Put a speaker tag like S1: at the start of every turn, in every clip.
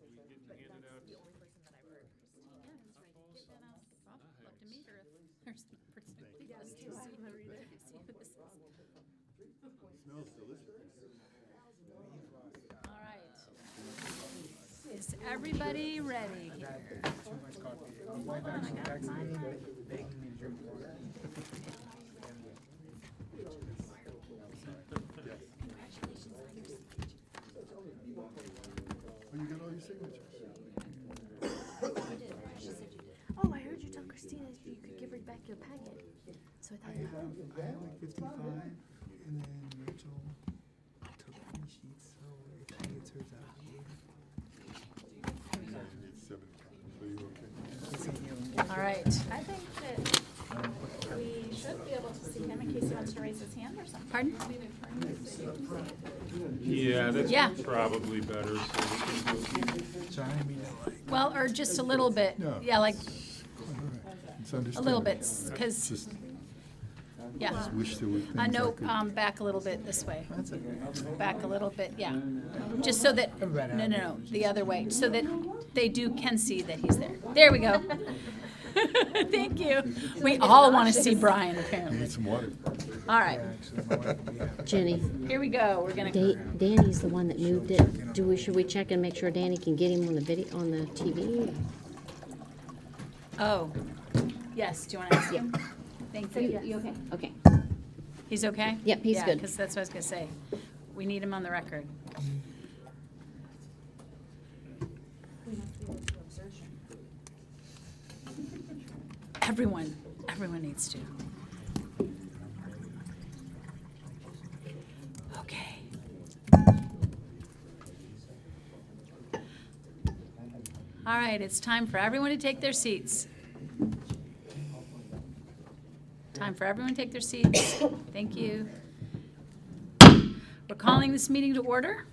S1: But that's the only person that I've heard.
S2: Yeah, he's right. Get that out. Well, love to meet her if there's an opportunity.
S1: Yes,
S2: to
S1: too. I
S2: see-
S1: wanna read it.
S2: to see who this is.
S3: Smells delicious.
S2: All right. Is everybody ready here? Hold on, I got mine.
S3: Oh, you got all your signatures?
S1: Oh, I heard you tell Christina you could give her back your packet. So I thought you
S4: I have like 55, and then Rachel took 3 sheets, so if she gets hers out,
S3: You need 7 copies, so you okay?
S2: All right. I think that we should be able to see him in case he wants to raise his hand or something. Pardon?
S5: Yeah, that's
S2: Yeah.
S5: probably better.
S4: so I mean, like,
S2: Well, or just a little bit.
S3: No.
S2: Yeah, like
S3: It's
S2: a
S3: understandable.
S2: little bit, because,
S3: Just
S2: yeah.
S3: wish there were things I
S2: No,
S3: could.
S2: back a little bit this way.
S4: that's okay.
S2: Back a little bit, yeah. Just so that, no, the other way, so that they can see that he's there. There we go. Thank you. We all want to see Brian, apparently.
S3: Need some water.
S2: All right,
S4: Actually, my wife will be happy.
S6: Jenny,
S2: here we go. We're gonna,
S6: Danny's the one that moved it. Should we check and make sure Danny can get him on the video, on the TV?
S2: oh, yes, do you want to ask him? Thank you.
S6: You okay? Okay.
S2: He's okay?
S6: Yep, he's good.
S2: Because that's what I was gonna say. We need him on the record. Everyone needs to. Okay. All right, it's time for everyone to take their seats. Time for everyone to take their seats. Thank you. We're calling this meeting to order.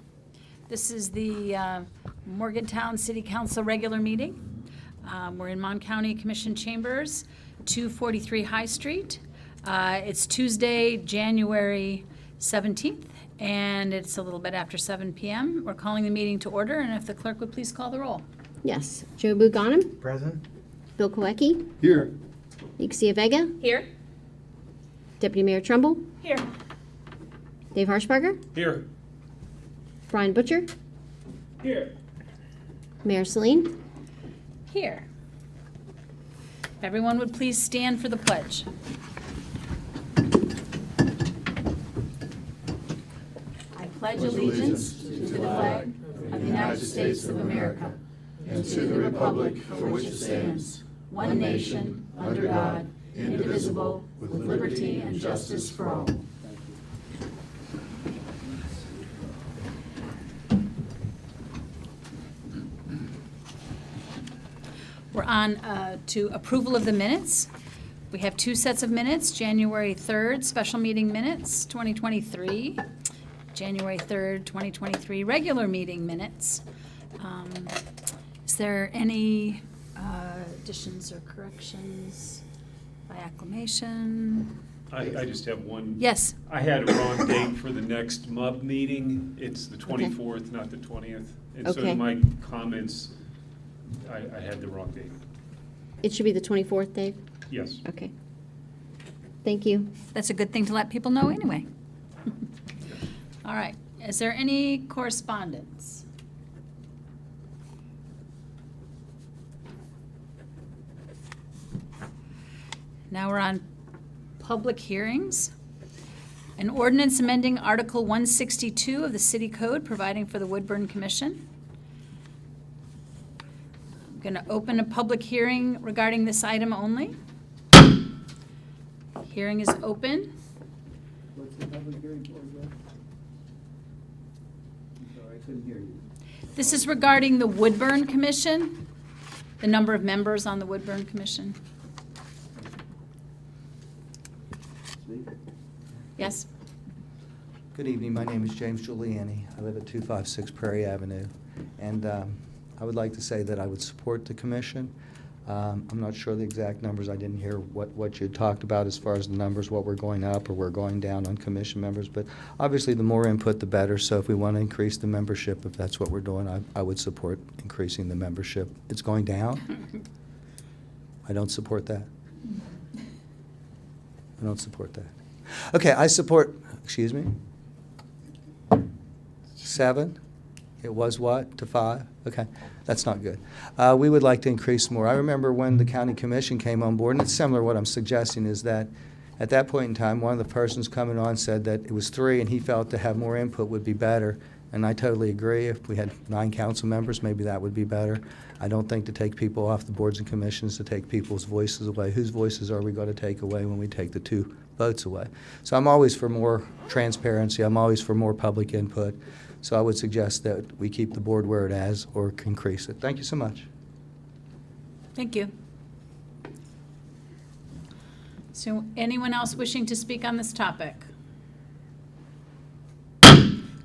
S2: This is the Morgantown City Council regular meeting. We're in Mon County Commission Chambers, 243 High Street. It's Tuesday, January 17th, and it's a little bit after 7 p.m. We're calling the meeting to order, and if the clerk would please call the roll.
S6: Yes. Joe Buchanan,
S4: Present?
S6: Bill Koecki,
S3: Here.
S6: Ixia Vega,
S2: Here.
S6: Deputy Mayor Trumbull,
S2: Here.
S6: Dave Harshbarger,
S5: Here.
S6: Brian Butcher,
S5: Here.
S6: Mayor Celine.
S2: Here. If everyone would please stand for the pledge. I pledge allegiance to the flag of the United States of America and to the republic for which it stands, one nation, under God, indivisible, with liberty and justice for all. We're on to approval of the minutes. We have 2 sets of minutes, January 3rd, special meeting minutes, 2023, January 3rd, 2023, regular meeting minutes. Is there any additions or corrections by acclamation?
S5: I just have one.
S2: Yes,
S5: I had a wrong date for the next MUB meeting. It's the 24th, not the 20th. And so
S6: Okay.
S5: in my comments, I had the wrong date.
S6: It should be the 24th, Dave?
S5: Yes.
S6: Okay. Thank you.
S2: that's a good thing to let people know anyway. All right, is there any correspondence? Now we're on public hearings. An ordinance amending Article 162 of the City Code, providing for the Woodburn Commission. I'm going to open a public hearing regarding this item only. Hearing is open.
S7: What's the public hearing for, Jeff? I'm sorry, I couldn't hear you.
S2: This is regarding the Woodburn Commission, the number of members on the Woodburn Commission.
S7: Speak.
S2: Yes?
S7: Good evening, my name is James Giuliani. I live at 256 Prairie Avenue. And I would like to say that I would support the commission. I'm not sure the exact numbers. I didn't hear what you talked about as far as the numbers, what we're going up or we're going down on commission members. But obviously, the more input, the better. So if we want to increase the membership, if that's what we're doing, I would support increasing the membership. It's going down? I don't support that. I don't support that. Okay, I support, excuse me? 7? It was what, to 5? Okay, that's not good. We would like to increase more. I remember when the county commission came on board, and it's similar, what I'm suggesting is that at that point in time, one of the persons coming on said that it was 3, and he felt to have more input would be better, and I totally agree. If we had 9 council members, maybe that would be better. I don't think to take people off the boards and commissions, to take people's voices away. Whose voices are we going to take away when we take the 2 votes away? So I'm always for more transparency. I'm always for more public input. So I would suggest that we keep the board where it is or increase it. Thank you so much.
S2: Thank you. So anyone else wishing to speak on this topic?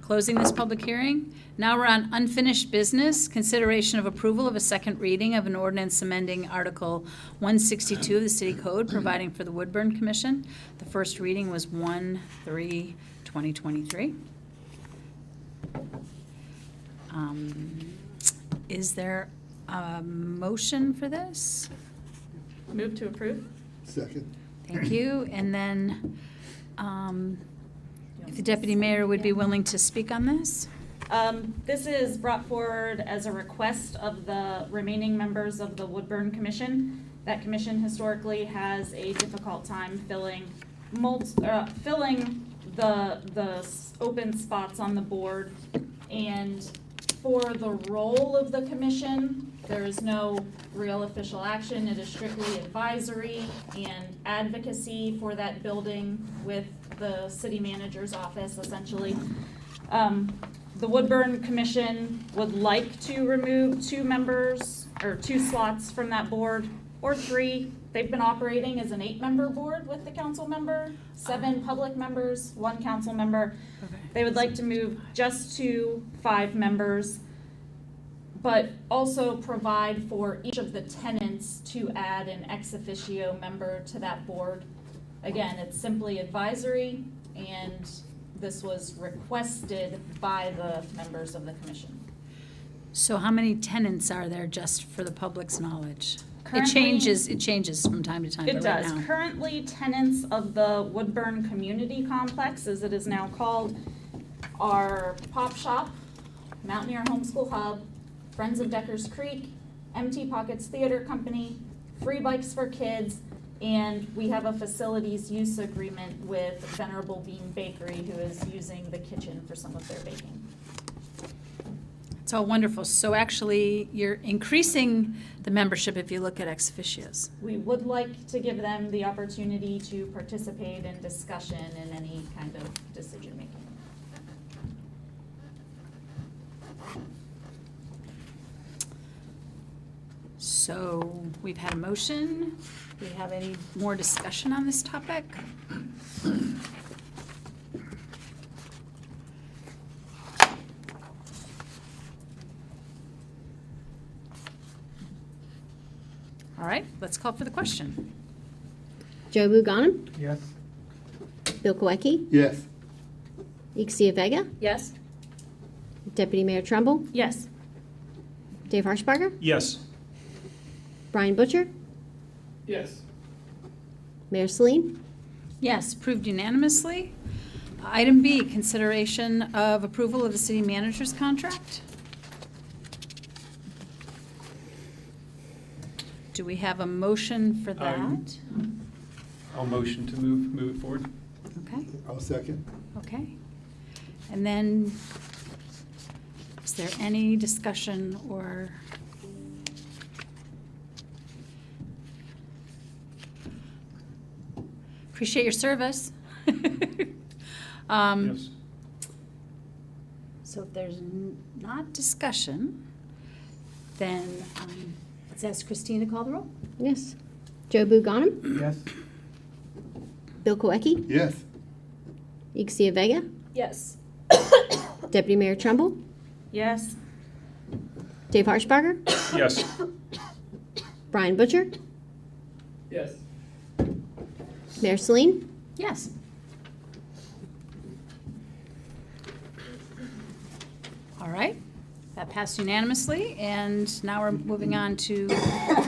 S2: Closing this public hearing. Now we're on unfinished business, consideration of approval of a second reading of an ordinance amending Article 162 of the City Code, providing for the Woodburn Commission. The first reading was 1/3/2023. Is there a motion for this?
S1: Move to approve?
S3: Second.
S2: Thank you. And then, if the deputy mayor would be willing to speak on this?
S8: This is brought forward as a request of the remaining members of the Woodburn Commission. That commission historically has a difficult time filling the open spots on the board. And for the role of the commission, there is no real official action. It is strictly advisory and advocacy for that building with the city manager's office, essentially. The Woodburn Commission would like to remove 2 members, or 2 slots from that board, or 3. They've been operating as an 8-member board with the council member, 7 public members, 1 council member.
S2: Okay.
S8: They would like to move just to 5 members, but also provide for each of the tenants to add an ex officio member to that board. Again, it's simply advisory, and this was requested by the members of the commission.
S2: So how many tenants are there, just for the public's knowledge?
S8: Currently-
S2: It changes from time to time,
S8: It
S2: but right
S8: does.
S2: now.
S8: Currently, tenants of the Woodburn Community Complex, as it is now called, are Pop Shop, Mountaineer Homeschool Hub, Friends of Deckers Creek, Empty Pockets Theater Company, Free Bikes for Kids, and we have a facilities use agreement with Venerable Bean Bakery, who is using the kitchen for some of their baking.
S2: It's all wonderful. So actually, you're increasing the membership if you look at ex officios.
S8: We would like to give them the opportunity to participate in discussion and any kind of decision-making.
S2: So we've had a motion. Do we have any more discussion on this topic? All right, let's call for the question.
S6: Joe Buganim,
S4: Yes.
S6: Bill Koecki,
S3: Yes.
S6: Ixia Vega,
S8: Yes?
S6: Deputy Mayor Trumbull,
S8: Yes.
S6: Dave Harshbarger,
S5: Yes.
S6: Brian Butcher,
S5: Yes.
S6: Mayor Celine.
S2: Yes, approved unanimously. Item B, consideration of approval of the city manager's contract. Do we have a motion for that?
S5: I'll motion to move it forward.
S2: Okay,
S3: I'll second.
S2: okay. And then, is there any discussion or? Appreciate your service.
S5: Yes.
S2: So if there's not discussion, then let's ask Christine to call the roll.
S6: Yes. Joe Buganim,
S4: Yes.
S6: Bill Koecki,
S3: Yes.
S6: Ixia Vega,
S8: Yes.
S6: Deputy Mayor Trumbull,
S8: Yes.
S6: Dave Harshbarger,
S5: Yes.
S6: Brian Butcher,
S5: Yes.
S6: Mayor Celine,
S2: Yes. All right, that passed unanimously, and now we're moving on to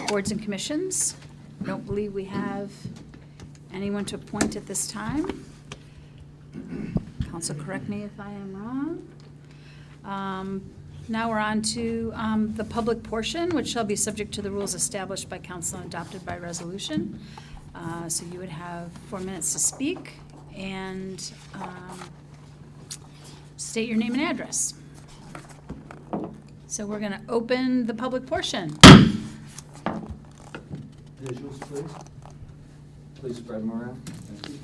S2: boards and commissions. I don't believe we have anyone to appoint at this time. Council, correct me if I am wrong. Now we're on to the public portion, which shall be subject to the rules established by council and adopted by resolution. So you would have 4 minutes to speak and state your name and address. So we're going to open the public portion.
S7: Visuals, please. Please spread them around. Thank you.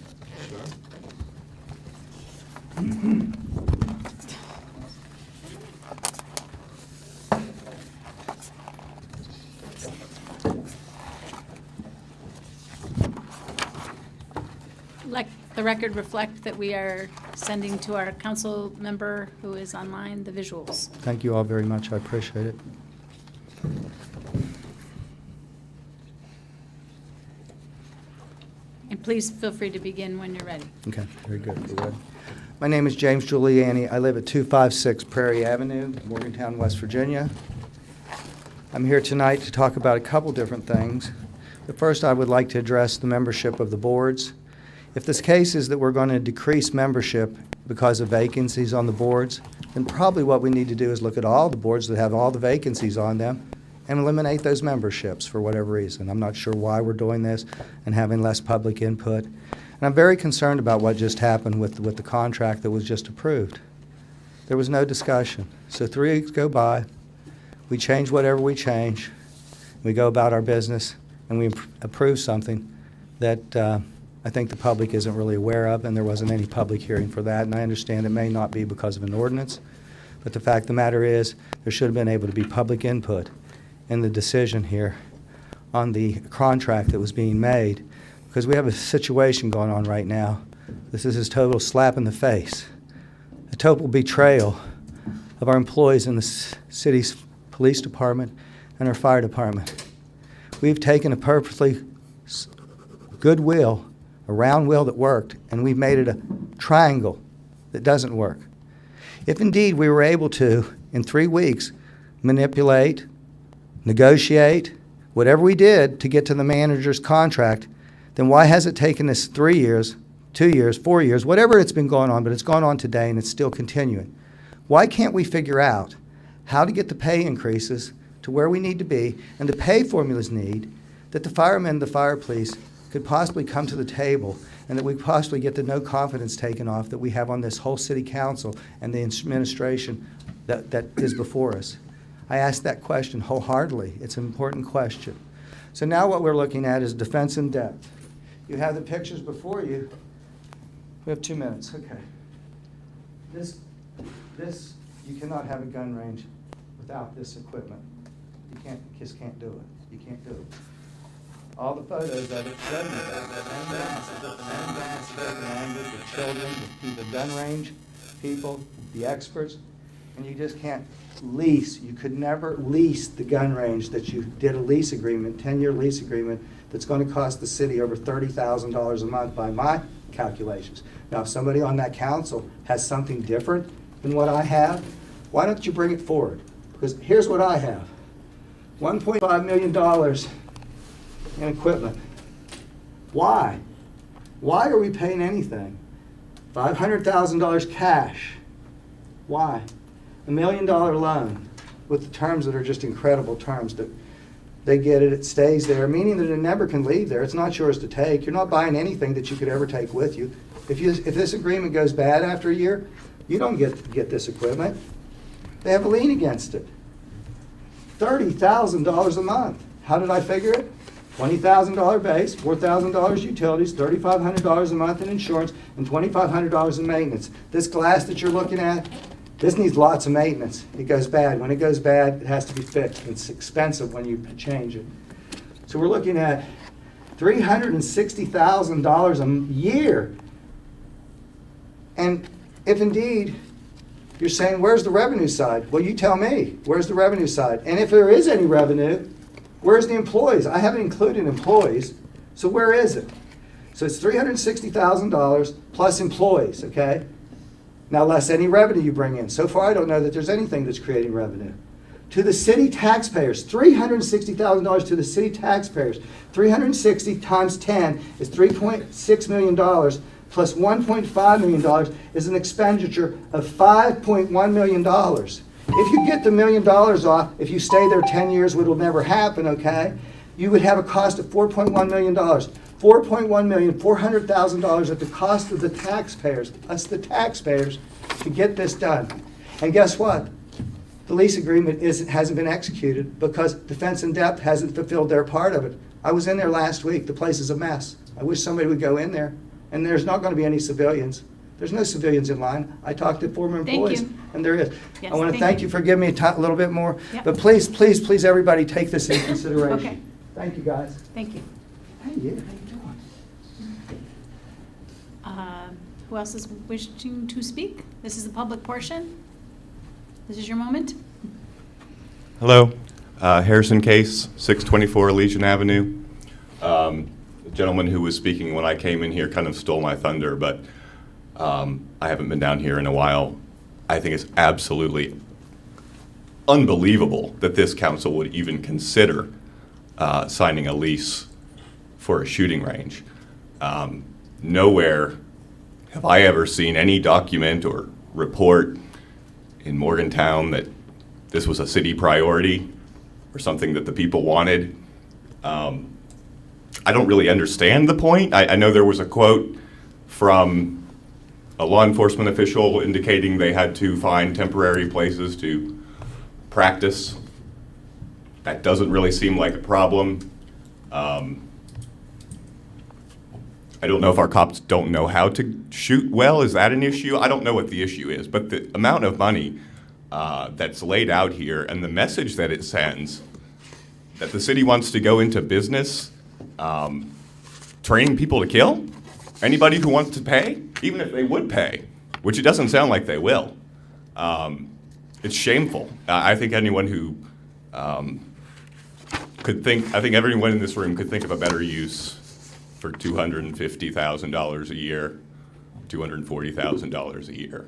S2: Let the record reflect that we are sending to our council member who is online the visuals.
S7: Thank you all very much. I appreciate it.
S2: And please feel free to begin when you're ready.
S7: Okay, very good. We're ready. My name is James Giuliani. I live at 256 Prairie Avenue, Morgantown, West Virginia. I'm here tonight to talk about a couple different things. But first, I would like to address the membership of the boards. If this case is that we're going to decrease membership because of vacancies on the boards, then probably what we need to do is look at all the boards that have all the vacancies on them and eliminate those memberships for whatever reason. I'm not sure why we're doing this and having less public input. And I'm very concerned about what just happened with the contract that was just approved. There was no discussion. So 3 weeks go by, we change whatever we change, we go about our business, and we approve something that I think the public isn't really aware of, and there wasn't any public hearing for that. And I understand it may not be because of an ordinance, but the fact of the matter is there should have been able to be public input in the decision here on the contract that was being made, because we have a situation going on right now. This is a total slap in the face, a total betrayal of our employees in the city's police department and our fire department. We've taken a perfectly good wheel, a round wheel that worked, and we've made it a triangle that doesn't work. If indeed we were able to, in 3 weeks, manipulate, negotiate, whatever we did to get to the manager's contract, then why has it taken us 3 years, 2 years, 4 years, whatever it's been going on, but it's gone on today and it's still continuing? Why can't we figure out how to get the pay increases to where we need to be and the pay formulas need that the firemen, the fire police could possibly come to the table, and that we possibly get the no confidence taken off that we have on this whole city council and the administration that is before us? I ask that question wholeheartedly. It's an important question. So now what we're looking at is defense in depth. You have the pictures before you. We have 2 minutes. Okay. This, you cannot have a gun range without this equipment. You just can't do it. You can't do it. All the photos of it showed me that. Different angles, the children, the gun range people, the experts, and you just can't lease. You could never lease the gun range that you did a lease agreement, 10-year lease agreement, that's going to cost the city over $30,000 a month by my calculations. Now, if somebody on that council has something different than what I have, why don't you bring it forward? Because here's what I have. $1.5 million in equipment. Why? Why are we paying anything? $500,000 cash. Why? $1 million loan with the terms that are just incredible terms that they get it, it stays there, meaning that it never can leave there. It's not yours to take. You're not buying anything that you could ever take with you. If this agreement goes bad after a year, you don't get this equipment. They have a lien against it. $30,000 a month. How did I figure it? $20,000 base, $4,000 utilities, $3,500 a month in insurance, and $2,500 in maintenance. This glass that you're looking at, this needs lots of maintenance. It goes bad. When it goes bad, it has to be fixed. It's expensive when you change it. So we're looking at $360,000 a year. And if indeed you're saying, where's the revenue side? Well, you tell me, where's the revenue side? And if there is any revenue, Where's the employees? I haven't included employees, so where is it? So it's $360,000 plus employees, okay? Now, less any revenue you bring in. So far, I don't know that there's anything that's creating revenue. To the city taxpayers, $360,000 to the city taxpayers. 360 times 10 is $3.6 million, plus $1.5 million is an expenditure of $5.1 million. If you get the $1 million off, if you stay there 10 years, which will never happen, okay, you would have a cost of $4.1 million. $4.1 million, $400,000 at the cost of the taxpayers, us the taxpayers, to get this done. And guess what? The lease agreement hasn't been executed because Defense in Depth hasn't fulfilled their part of it. I was in there last week. The place is a mess. I wish somebody would go in there. And there's not going to be any civilians. There's no civilians in line. I talked to former
S2: Thank
S7: employees,
S2: you.
S7: and there is.
S2: Yes,
S7: I want to
S2: thank
S7: thank you for giving me a little bit more.
S2: Yep.
S7: But please, please, please, everybody, take this into consideration.
S2: Okay.
S7: Thank you, guys.
S2: Thank you.
S7: Hey, yeah, how you doing?
S2: Who else is wishing to speak? This is the public portion. This is your moment.
S9: Hello, Harrison Case, 624 Legion Avenue. The gentleman who was speaking when I came in here kind of stole my thunder, but I haven't been down here in a while. I think it's absolutely unbelievable that this council would even consider signing a lease for a shooting range. Nowhere have I ever seen any document or report in Morgantown that this was a city priority or something that the people wanted. I don't really understand the point. I know there was a quote from a law enforcement official indicating they had to find temporary places to practice. That doesn't really seem like a problem. I don't know if our cops don't know how to shoot well. Is that an issue? I don't know what the issue is, but the amount of money that's laid out here and the message that it sends, that the city wants to go into business training people to kill? Anybody who wants to pay, even if they would pay, which it doesn't sound like they will. It's shameful. I think anyone who I think everyone in this room could think of a better use for $250,000 a year, $240,000 a year.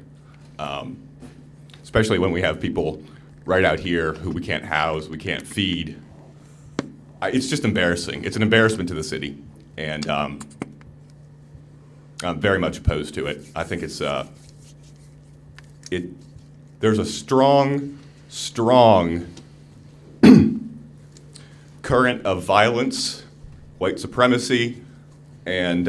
S9: Especially when we have people right out here who we can't house, we can't feed. It's just embarrassing. It's an embarrassment to the city, and I'm very much opposed to it. I think it's there's a strong current of violence, white supremacy, and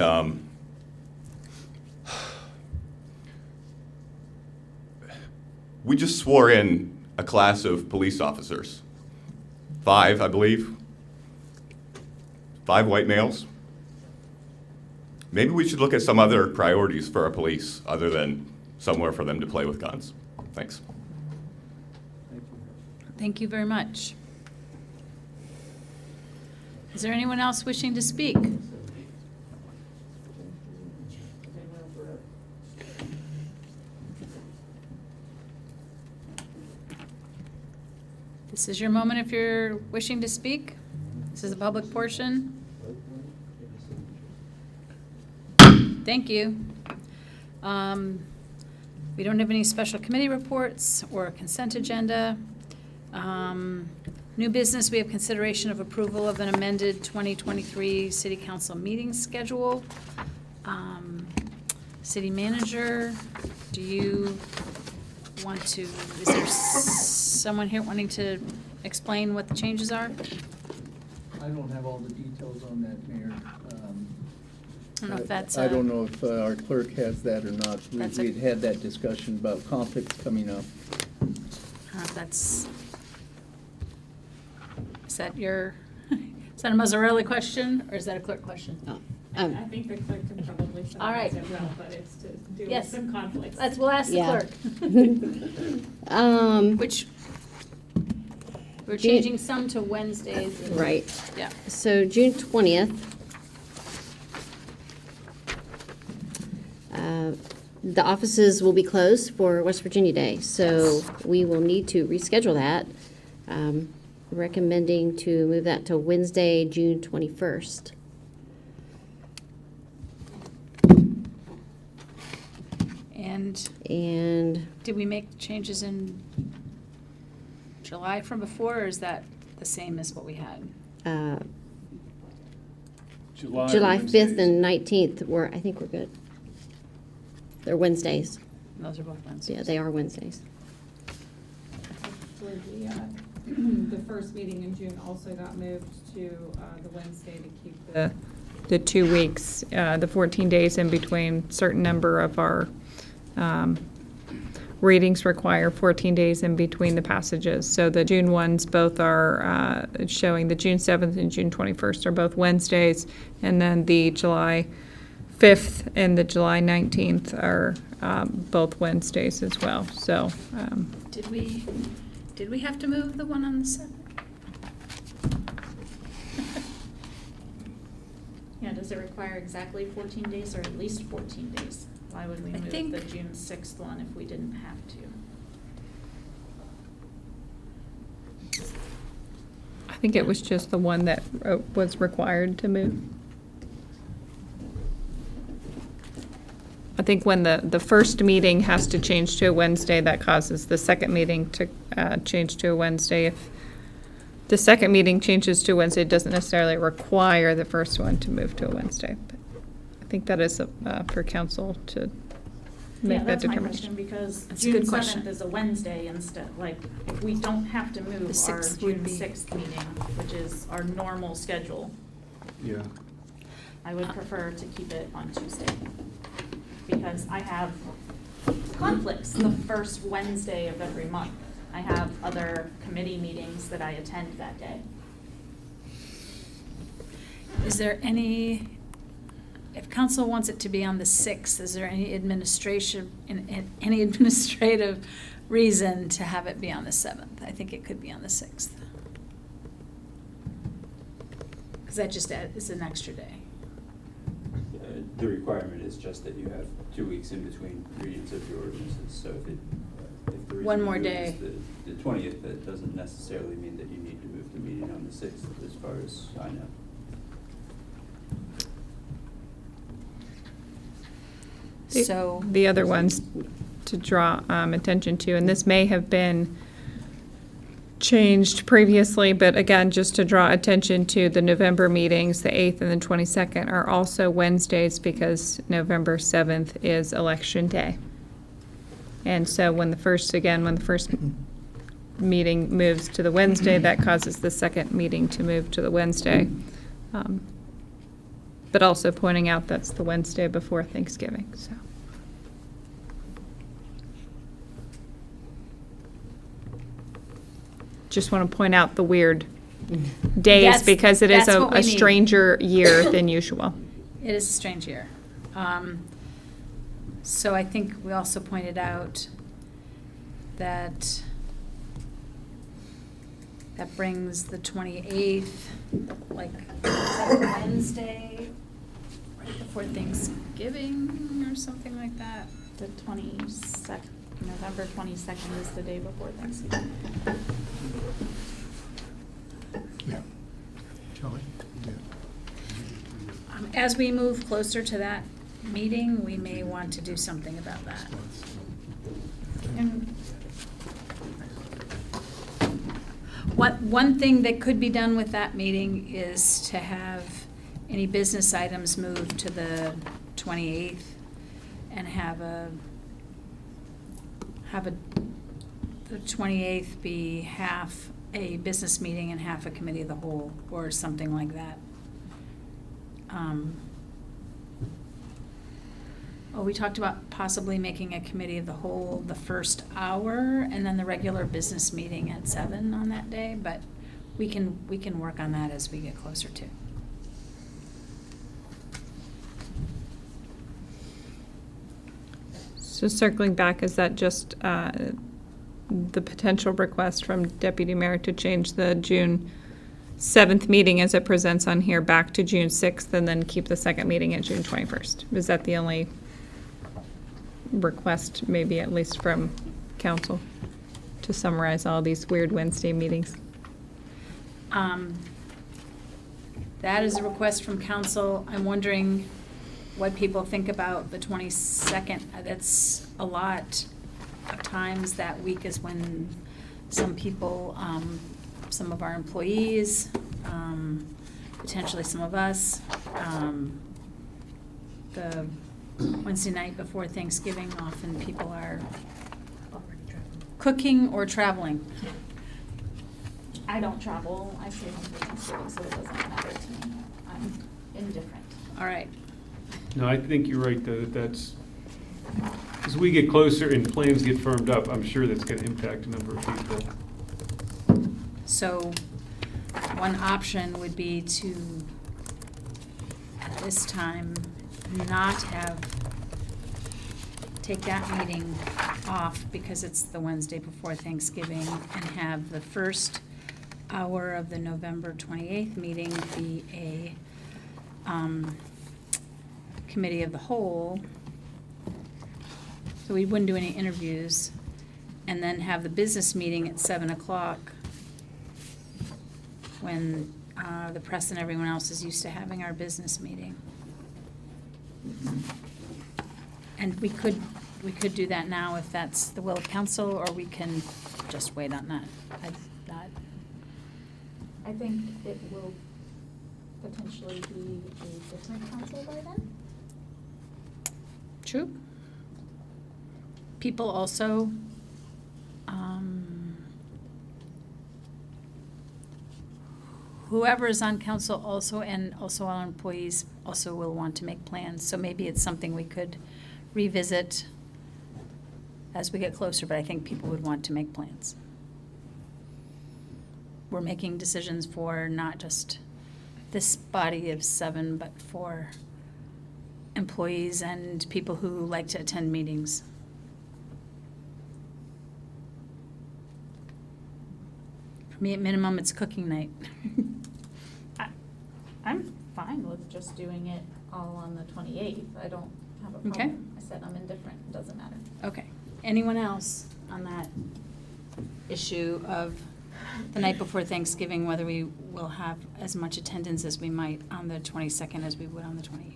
S9: we just swore in a class of police officers. 5, I believe. 5 white males. Maybe we should look at some other priorities for our police other than somewhere for them to play with guns. Thanks.
S2: Thank you very much. Is there anyone else wishing to speak? This is your moment if you're wishing to speak. This is a public portion. Thank you. We don't have any special committee reports or consent agenda. New business, we have consideration of approval of an amended 2023 City Council meeting schedule. City Manager, do you want to, is there someone here wanting to explain what the changes are?
S10: I don't have all the details on that, Mayor.
S2: I don't know if that's.
S10: I don't know if our clerk has that or not.
S2: That's
S10: We'd had that discussion about conflicts coming up.
S2: I don't know if that's, is that your, is that a Mazzarelli question, or is that a clerk question?
S8: I think the clerk can probably
S2: All right.
S8: summarize it well, but it's to do
S2: Yes.
S8: with some conflicts.
S2: We'll ask the
S6: Yeah.
S2: clerk. Which, we're
S6: June-
S2: changing some to Wednesdays. and-
S6: Right.
S2: Yeah.
S6: So June 20th, the offices will be closed for West Virginia Day, so we will need to reschedule that. recommending to move that to Wednesday, June 21st.
S2: And
S6: And
S2: did we make changes in July from before, or is that the same as what we had?
S6: July 5th and 19th were, I think we're good. They're Wednesdays.
S2: Those are both Wednesdays.
S6: Yeah, they are Wednesdays.
S8: For the first meeting in June also got moved to the Wednesday to keep the 2 weeks, the 14 days in between. Certain number of our readings require 14 days in between the passages. So the June ones both are showing the June 7th and June 21st are both Wednesdays, and then the July 5th and the July 19th are both Wednesdays as well. So
S2: Did we have to move the one on the 7th?
S8: yeah, does it require exactly 14 days or at least 14 days? Why would we
S2: I
S8: move
S2: think-
S8: the June 6th one if we didn't have to?
S11: I think it was just the one that was required to move. I think when the first meeting has to change to a Wednesday, that causes the second meeting to change to a Wednesday. If the second meeting changes to a Wednesday, it doesn't necessarily require the first one to move to a Wednesday. But I think that is for council to make that
S8: Yeah, that's my
S11: determination.
S8: question, because
S2: That's a
S8: June
S2: good question.
S8: 7th is a Wednesday instead, like, if we don't have to move
S2: The
S8: our
S2: 6th would
S8: June
S2: be-
S8: 6th meeting, which is our normal schedule,
S5: Yeah.
S8: I would prefer to keep it on Tuesday. Because I have conflicts the first Wednesday of every month. I have other committee meetings that I attend that day.
S2: Is there any, if council wants it to be on the 6th, is there any any administrative reason to have it be on the 7th? I think it could be on the 6th. Because that just is an extra day.
S12: The requirement is just that you have 2 weeks in between readings of your ordinances, so if the reason
S2: One more
S12: you move
S2: day.
S12: is the 20th, that doesn't necessarily mean that you need to move the meeting on the 6th, as far as I know.
S2: So,
S11: The other ones to draw attention to, and this may have been changed previously, but again, just to draw attention to the November meetings, the 8th and the 22nd are also Wednesdays because November 7th is Election Day. And so when the first meeting moves to the Wednesday, that causes the second meeting to move to the Wednesday. But also pointing out that's the Wednesday before Thanksgiving, so. Just want to point out the weird days
S2: That's-
S11: because it is
S2: that's what we
S11: a
S2: need.
S11: stranger year than usual.
S2: it is a strange year. So I think we also pointed out that that brings the 28th, like Wednesday, right before Thanksgiving or something like that.
S8: The 22nd, November 22nd is the day before Thanksgiving.
S3: Yeah. Kelly? Yeah.
S2: As we move closer to that meeting, we may want to do something about that.
S8: And
S2: One thing that could be done with that meeting is to have any business items moved to the 28th and have the 28th be half a business meeting and half a committee of the whole, or something like that. We talked about possibly making a committee of the whole the first hour and then the regular business meeting at 7 on that day, but we can work on that as we get closer to.
S11: So circling back, is that just the potential request from Deputy Mayor to change the June 7th meeting as it presents on here back to June 6th and then keep the second meeting at June 21st? Is that the only request, maybe at least from council, to summarize all these weird Wednesday meetings?
S2: That is a request from council. I'm wondering what people think about the 22nd. That's a lot of times that week is when some people, some of our employees, potentially some of us, the Wednesday night before Thanksgiving, often people are cooking or traveling.
S8: I don't travel, I stay home for Thanksgiving, so it doesn't matter to me. I'm indifferent.
S2: All right.
S5: No, I think you're right, though, that's, as we get closer and plans get firmed up, I'm sure that's gonna impact a number of people.
S2: So one option would be to, at this time, not take that meeting off because it's the Wednesday before Thanksgiving, and have the first hour of the November 28th meeting be a committee of the whole. So we wouldn't do any interviews, and then have the business meeting at 7 o'clock when the press and everyone else is used to having our business meeting. And we could do that now if that's the will of council, or we can just wait on that.
S8: I think it will potentially be a different council by then.
S2: True. People also, whoever is on council also, and also our employees also will want to make plans. So maybe it's something we could revisit as we get closer, but I think people would want to make plans. We're making decisions for not just this body of 7, but for employees and people who like to attend meetings. For me, at minimum, it's cooking night.
S8: I'm fine with just doing it all on the 28th. I don't have a problem.
S2: Okay.
S8: I said I'm indifferent, it doesn't matter.
S2: Okay. Anyone else on that issue of the night before Thanksgiving, whether we will have as much attendance as we might on the 22nd as we would on the 28th?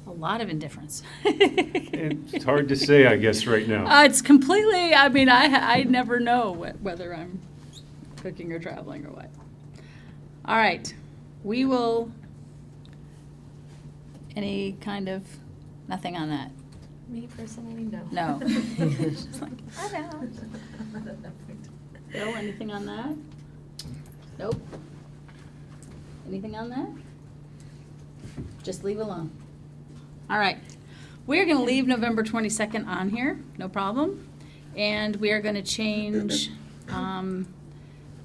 S2: A lot of indifference.
S5: It's hard to say, I guess, right now.
S2: It's completely, I mean, I never know whether I'm cooking or traveling or what. All right, we will, any kind of, nothing on that?
S1: Me personally, no.
S2: No. Just like,
S1: I know.
S2: Bill, anything on that? Nope. Anything on that? Just leave alone. All right. We're going to leave November 22nd on here, no problem. And we are going to change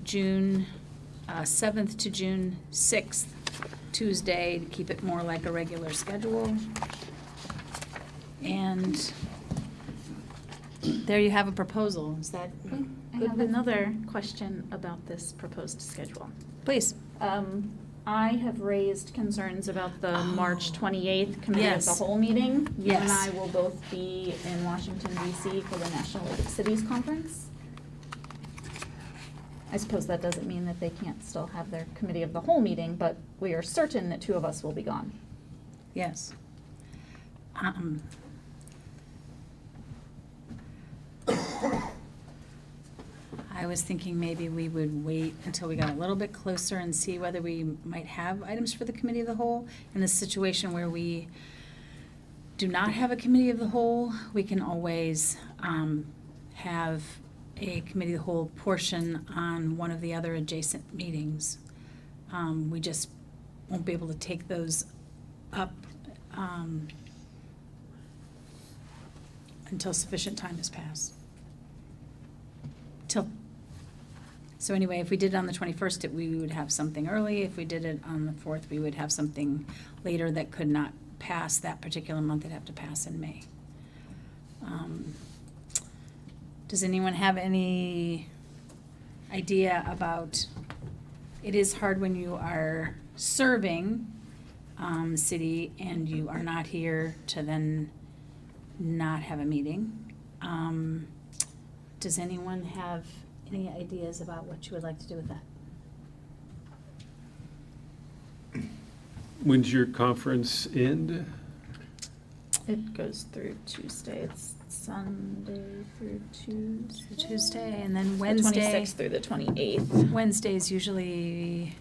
S2: June 7th to June 6th, Tuesday, to keep it more like a regular schedule. And there you have a proposal. Is that
S8: I have another question about this proposed schedule.
S2: Please.
S8: I have raised concerns about the March 28th Committee of the
S2: Yes.
S8: Whole meeting. You and
S2: Yes.
S8: I will both be in Washington DC for the National League of Cities Conference. I suppose that doesn't mean that they can't still have their Committee of the Whole meeting, but we are certain that 2 of us will be gone.
S2: Yes. I was thinking maybe we would wait until we got a little bit closer and see whether we might have items for the Committee of the Whole. In this situation where we do not have a Committee of the Whole, we can always have a Committee of the Whole portion on one of the other adjacent meetings. We just won't be able to take those up until sufficient time has passed. So anyway, if we did it on the 21st, we would have something early. If we did it on the 4th, we would have something later that could not pass that particular month. It'd have to pass in May. Does anyone have any idea about, it is hard when you are serving the city and you are not here to then not have a meeting. Does anyone have any ideas about what you would like to do with that?
S5: When's your conference end?
S8: It goes through Tuesday. It's Sunday through Tuesday.
S2: Tuesday, and then
S8: The
S2: Wednesday.
S8: 26th through the 28th.
S2: Wednesday is usually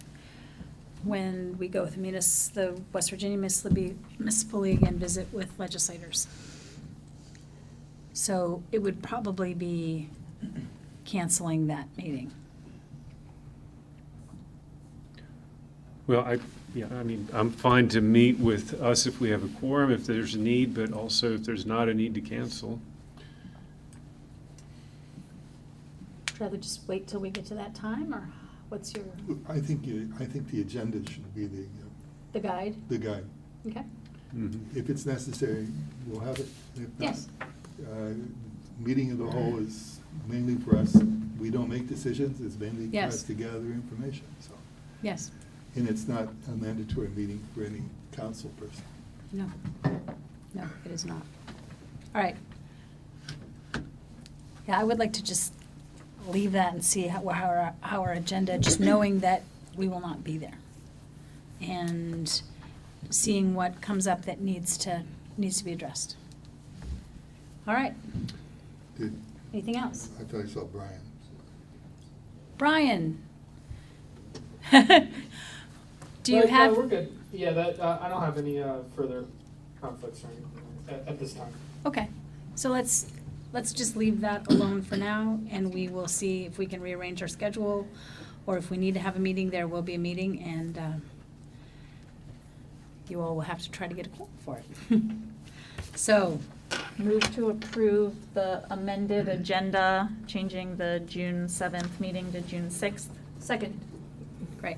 S2: when we go with the West Virginia Municipal League and visit with legislators. So it would probably be canceling that meeting.
S5: Well, I'm fine to meet with us if we have a quorum, if there's a need, but also if there's not a need to cancel.
S2: Would you rather just wait till we get to that time, or what's your,
S3: I think the agenda should be
S2: the guide?
S3: the guide.
S2: Okay.
S3: If it's necessary, we'll have it. If not,
S2: Yes.
S3: Meeting of the whole is mainly for us. We don't make decisions, it's mainly for
S2: Yes.
S3: us to gather information, so.
S2: Yes.
S3: And it's not a mandatory meeting for any council person.
S2: No. No, it is not. All right. Yeah, I would like to just leave that and see how our agenda, just knowing that we will not be there. And seeing what comes up that needs to be addressed. All right. Anything else?
S3: I thought I saw Brian.
S2: Brian? Do you
S4: No,
S2: have?
S4: we're good. Yeah, I don't have any further conflicts or anything at this time.
S2: Okay, so let's just leave that alone for now, and we will see if we can rearrange our schedule, or if we need to have a meeting, there will be a meeting, and you all will have to try to get a quote for it. So,
S8: Move to approve the amended agenda, changing the June 7th meeting to June 6th.
S2: second. Great.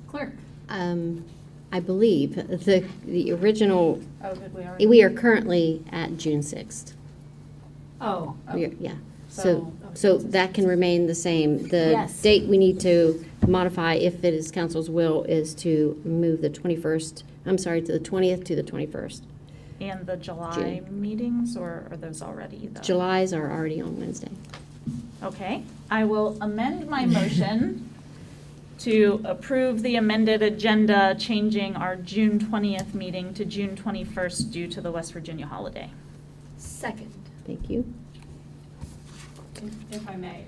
S2: Clerk?
S6: I believe the original,
S8: Oh, did we already?
S6: we are currently at June 6th.
S2: Oh.
S6: Yeah.
S8: So-
S6: So that can remain the same. The
S2: Yes.
S6: date we need to modify, if it is council's will, is to move the 21st, I'm sorry, to the 20th to the 21st.
S8: And the July meetings, or are those already?
S6: July's are already on Wednesday.
S8: Okay, I will amend my motion to approve the amended agenda, changing our June 20th meeting to June 21st due to the West Virginia holiday.
S2: Second.
S6: Thank you.
S11: If I may,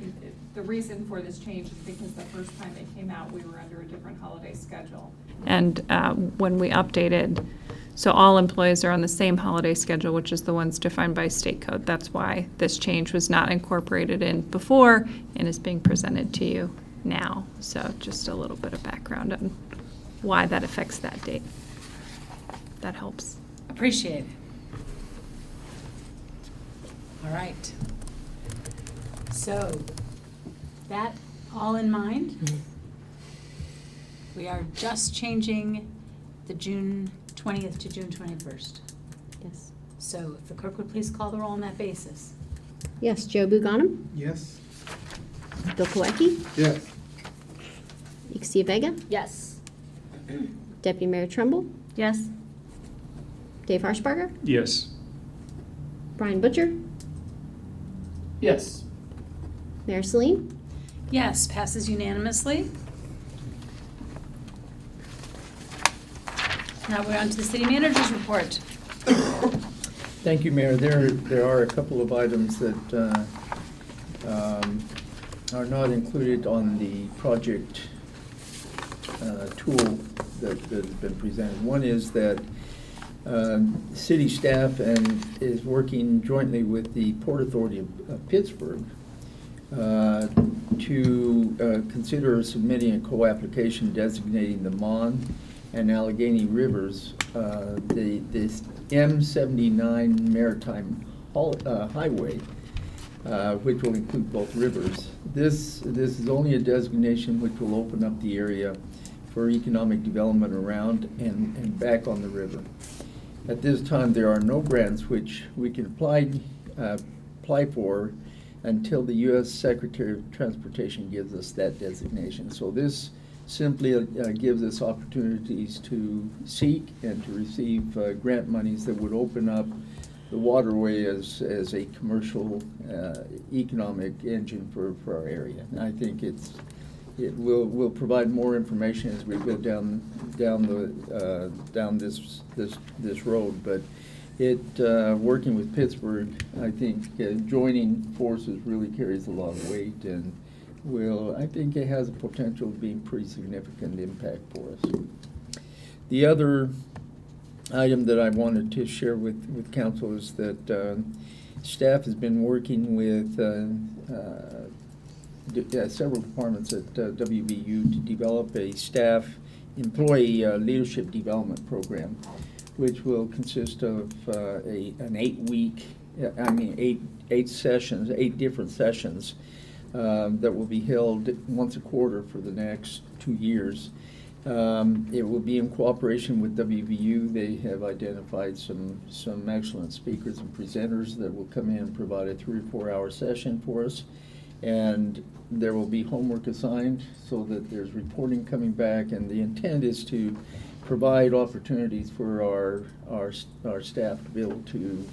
S11: the reason for this change is because the first time it came out, we were under a different holiday schedule. And when we updated, so all employees are on the same holiday schedule, which is the ones defined by state code. That's why this change was not incorporated in before and is being presented to you now. So just a little bit of background on why that affects that date. That helps.
S2: Appreciate it. All right. So, that all in mind, we are just changing the June 20th to June 21st.
S6: Yes.
S2: So if the clerk would please call the roll on that basis.
S6: Yes, Joe Buganum,
S4: Yes.
S6: Bill Kolecki,
S3: Yes.
S6: Ixia Vega,
S1: Yes.
S6: Deputy Mayor Trumbull,
S8: Yes?
S6: Dave Harshbarger,
S5: Yes.
S6: Brian Butcher,
S4: Yes.
S6: Mayor Celine.
S2: Yes, passes unanimously. Now we're on to the city manager's report.
S10: Thank you, Mayor. There are a couple of items that are not included on the project tool that has been presented. One is that city staff is working jointly with the Port Authority of Pittsburgh to consider submitting a co-application designating the Mon and Allegheny Rivers, the M79 Maritime Highway, which will include both rivers. This is only a designation which will open up the area for economic development around and back on the river. At this time, there are no grants which we can apply for until the U.S. Secretary of Transportation gives us that designation. So this simply gives us opportunities to seek and to receive grant monies that would open up the waterway as a commercial economic engine for our area. And I think it will provide more information as we go down this road. But working with Pittsburgh, I think joining forces really carries a lot of weight, and I think it has a potential of being pretty significant impact for us. The other item that I wanted to share with council is that staff has been working with several departments at WVU to develop a staff employee leadership development program, which will consist of an 8 sessions, 8 different sessions that will be held once a quarter for the next 2 years. It will be in cooperation with WVU. They have identified some excellent speakers and presenters that will come in and provide a 3 or 4 hour session for us. And there will be homework assigned so that there's reporting coming back, and the intent is to provide opportunities for our staff to be able to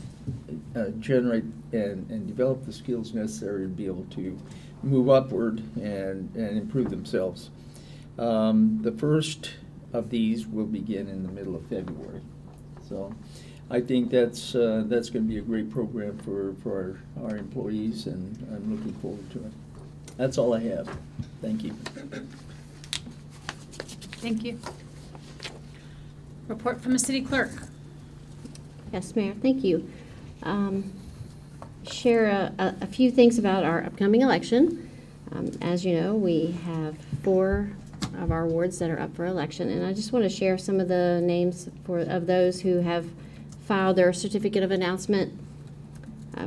S10: generate and develop the skills necessary to be able to move upward and improve themselves. The first of these will begin in the middle of February. So I think that's going to be a great program for our employees, and I'm looking forward to it. That's all I have. Thank you.
S2: Thank you. Report from the city clerk.
S6: Yes, Mayor, thank you. Share a few things about our upcoming election. As you know, we have 4 of our wards that are up for election, and I just want to share some of the names of those who have filed their certificate of announcement.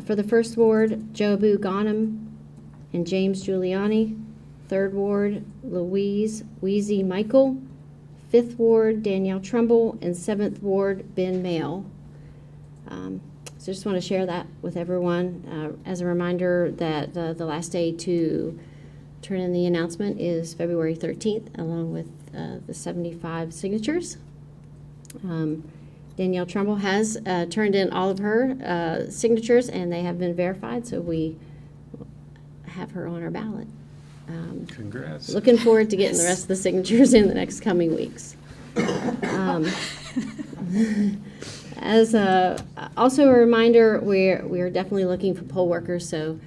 S6: For the 1st Ward, Jobu Ghanem and James Giuliani. 3rd Ward, Louise Wheezy Michael. 5th Ward, Danielle Trumbull, and 7th Ward, Ben Mail. So just want to share that with everyone. As a reminder that the last day to turn in the announcement is February 13th, along with the 75 signatures. Danielle Trumbull has turned in all of her signatures, and they have been verified, so we have her on our ballot.
S5: Congrats.
S6: Looking forward to getting the rest of the signatures in the next coming weeks. As also a reminder, we are definitely looking for poll workers, so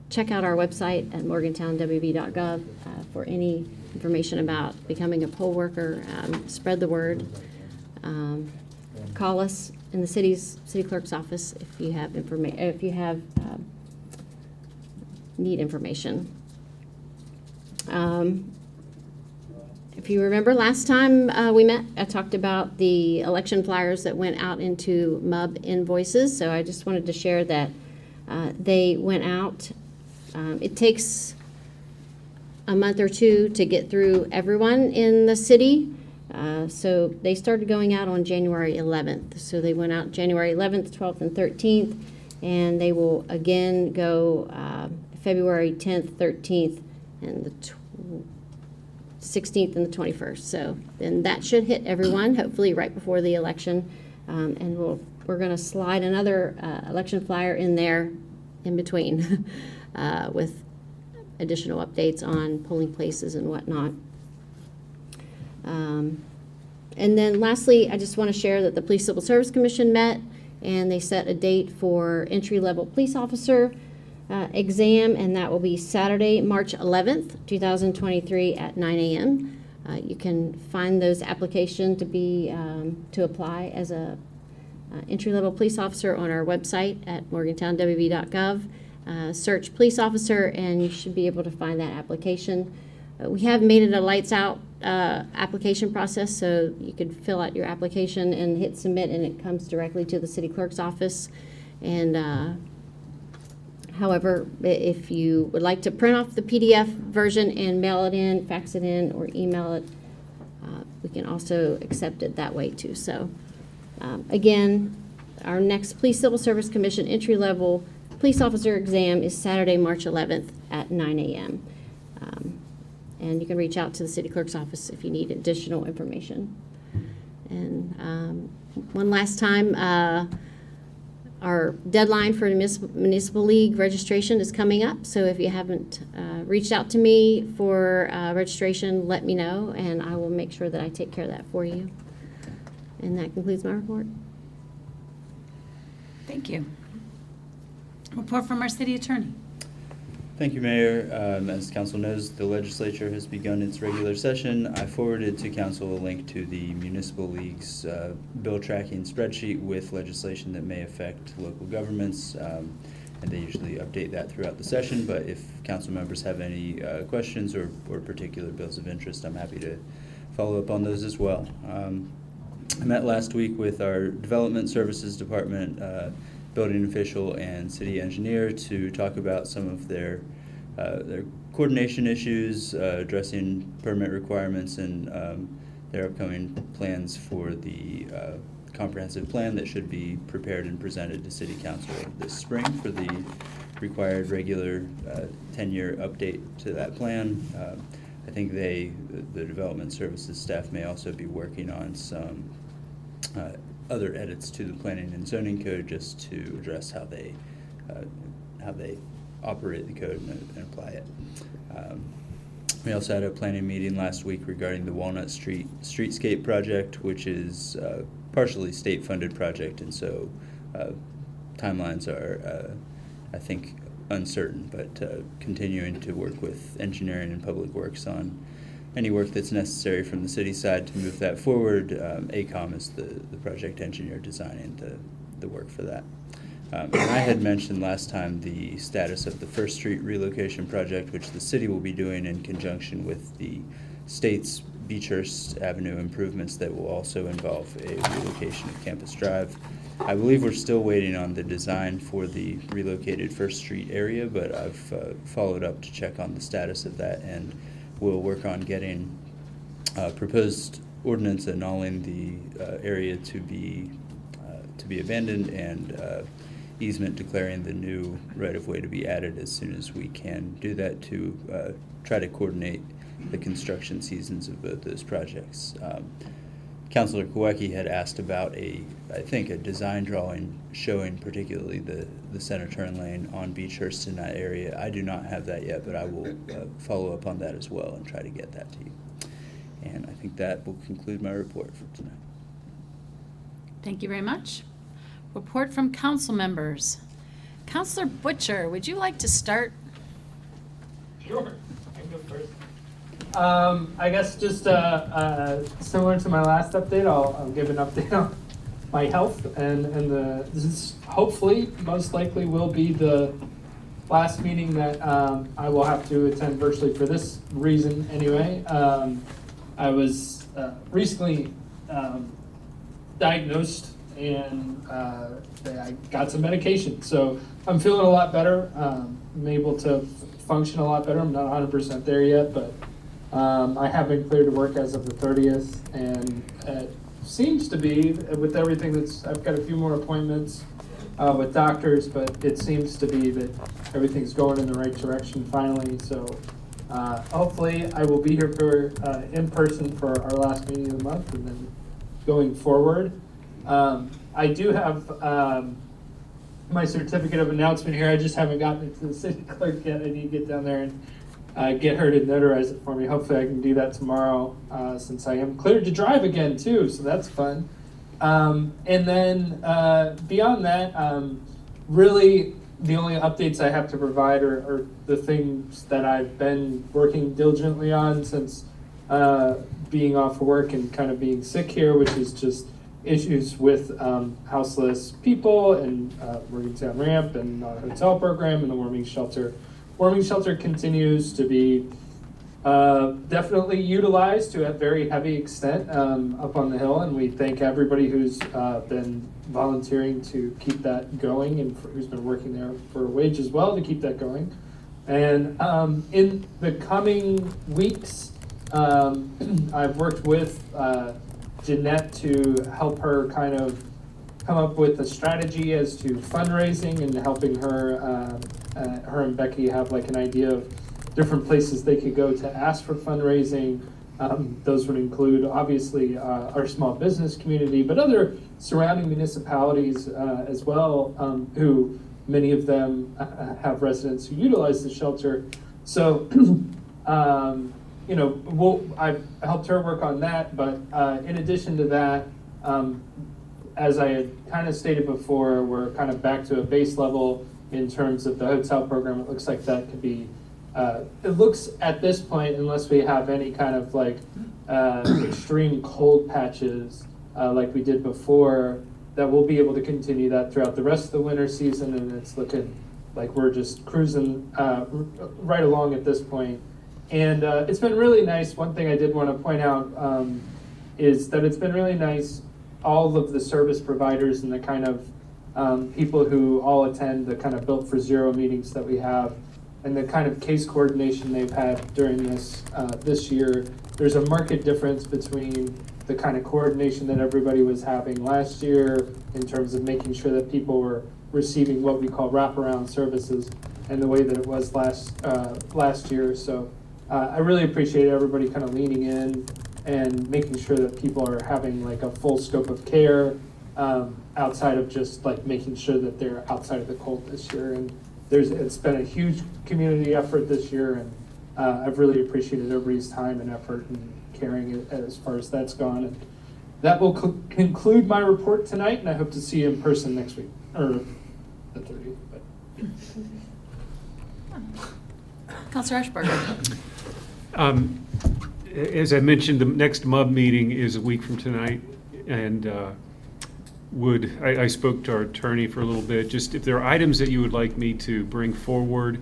S6: check out our website at morgantownwv.gov for any information about becoming a poll worker. Spread the word. Call us in the city clerk's office if you have need information. If you remember last time we met, I talked about the election flyers that went out into MUB invoices. So I just wanted to share that they went out. It takes a month or 2 to get through everyone in the city. So they started going out on January 11th. So they went out January 11th, 12th, and 13th. And they will again go February 10th, 13th, and the 16th and the 21st. So then that should hit everyone, hopefully right before the election. And we're going to slide another election flyer in there in between with additional updates on polling places and whatnot. And then lastly, I just want to share that the Police Civil Service Commission met, and they set a date for entry-level police officer exam, and that will be Saturday, March 11th, 2023 at 9 a.m. You can find those applications to apply as a entry-level police officer on our website at morgantownwv.gov. Search police officer, and you should be able to find that application. We have made it a lights-out application process, so you could fill out your application and hit submit, and it comes directly to the city clerk's office. And however, if you would like to print off the PDF version and mail it in, fax it in, or email it, we can also accept it that way too. So again, our next Police Civil Service Commission entry-level police officer exam is Saturday, March 11th at 9 a.m. And you can reach out to the city clerk's office if you need additional information. And one last time, our deadline for municipal league registration is coming up, so if you haven't reached out to me for registration, let me know, and I will make sure that I take care of that for you. And that concludes my report.
S2: Thank you. Report from our city attorney.
S12: Thank you, Mayor. As council knows, the legislature has begun its regular session. I forwarded to council a link to the Municipal League's bill tracking spreadsheet with legislation that may affect local governments. And they usually update that throughout the session, but if council members have any questions or particular bills of interest, I'm happy to follow up on those as well. I met last week with our Development Services Department, building official and city engineer to talk about some of their coordination issues, addressing permit requirements, and their upcoming plans for the comprehensive plan that should be prepared and presented to City Council this spring for the required regular 10-year update to that plan. I think the Development Services staff may also be working on some other edits to the planning and zoning code just to address how they operate the code and apply it. We also had a planning meeting last week regarding the Walnut Street Streetscape project, which is partially state-funded project, and so timelines are, I think, uncertain, but continuing to work with engineering and public works on any work that's necessary from the city side to move that forward. ACOM is the project engineer designing the work for that. And I had mentioned last time the status of the First Street relocation project, which the city will be doing in conjunction with the state's Beechhurst Avenue improvements that will also involve a relocation of Campus Drive. I believe we're still waiting on the design for the relocated First Street area, but I've followed up to check on the status of that, and we'll work on getting proposed ordinance annulling the area to be abandoned and easement declaring the new right-of-way to be added as soon as we can do that to try to coordinate the construction seasons of both those projects. Councilor Kawecki had asked about I think a design drawing showing particularly the center turn lane on Beechhurst in that area. I do not have that yet, but I will follow up on that as well and try to get that to you. And I think that will conclude my report for tonight.
S2: Thank you very much. Report from council members. Councilor Butcher, would you like to start?
S4: Sure, I can go first. I guess just similar to my last update, I'll give an update on my health, and this is hopefully, most likely will be the last meeting that I will have to attend virtually for this reason anyway. I was recently diagnosed, and I got some medication, so I'm feeling a lot better. I'm able to function a lot better. I'm not 100% there yet, but I have been cleared to work as of the 30th, and it seems to be, with everything I've got a few more appointments with doctors, but it seems to be that everything's going in the right direction finally. So hopefully I will be here for in person for our last meeting of the month, and then going forward. I do have my certificate of announcement here. I just haven't gotten it to the city clerk yet. I need to get down there and get her to notarize it for me. Hopefully I can do that tomorrow, since I am cleared to drive again too, so that's fun. And then beyond that, really the only updates I have to provide are the things that I've been working diligently on since being off of work and kind of being sick here, which is just issues with houseless people and Morgantown Ramp and our hotel program and the warming shelter. Warming shelter continues to be definitely utilized to a very heavy extent up on the hill, and we thank everybody who's been volunteering to keep that going and who's been working there for a wage as well to keep that going. And in the coming weeks, I've worked with Jeanette to help her kind of come up with a strategy as to fundraising and helping her her and Becky have like an idea of different places they could go to ask for fundraising, Those would include, obviously, our small business community, but other surrounding municipalities as well, who many of them have residents who utilize the shelter. So, you know, I've helped her work on that, but in addition to that, as I had kind of stated before, we're kind of back to a base level in terms of the hotel program. It looks like that could be, it looks at this point, unless we have any kind of like extreme cold patches like we did before, that we'll be able to continue that throughout the rest of the winter season, and it's looking like we're just cruising right along at this point. And it's been really nice. One thing I did want to point out is that it's been really nice, all of the service providers and the kind of people who all attend the kind of Built for Zero meetings that we have, and the kind of case coordination they've had during this year. There's a marked difference between the kind of coordination that everybody was having last year in terms of making sure that people were receiving what we call wraparound services, and the way that it was last year. So I really appreciate everybody kind of leaning in and making sure that people are having like a full scope of care outside of just like making sure that they're outside of the cold this year. And it's been a huge community effort this year, and I've really appreciated everybody's time and effort and caring it as far as that's gone. And that will conclude my report tonight, and I hope to see you in person next week, or the 30th. But.
S2: Counselor Ashberger.
S5: As I mentioned, the next MUB meeting is a week from tonight, and I spoke to our attorney for a little bit. Just if there are items that you would like me to bring forward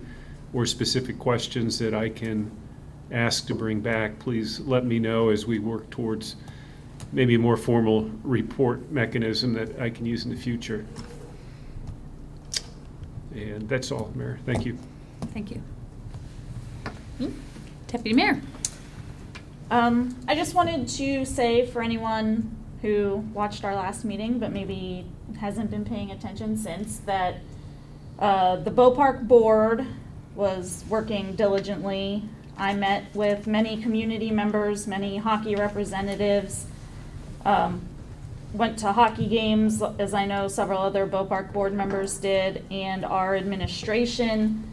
S5: or specific questions that I can ask to bring back, please let me know as we work towards maybe a more formal report mechanism that I can use in the future. And that's all, Mayor. Thank you.
S2: Thank you. Deputy Mayor.
S8: I just wanted to say, for anyone who watched our last meeting but maybe hasn't been paying attention since, that the Bow Park Board was working diligently. I met with many community members, many hockey representatives, went to hockey games, as I know several other Bow Park Board members did, and our administration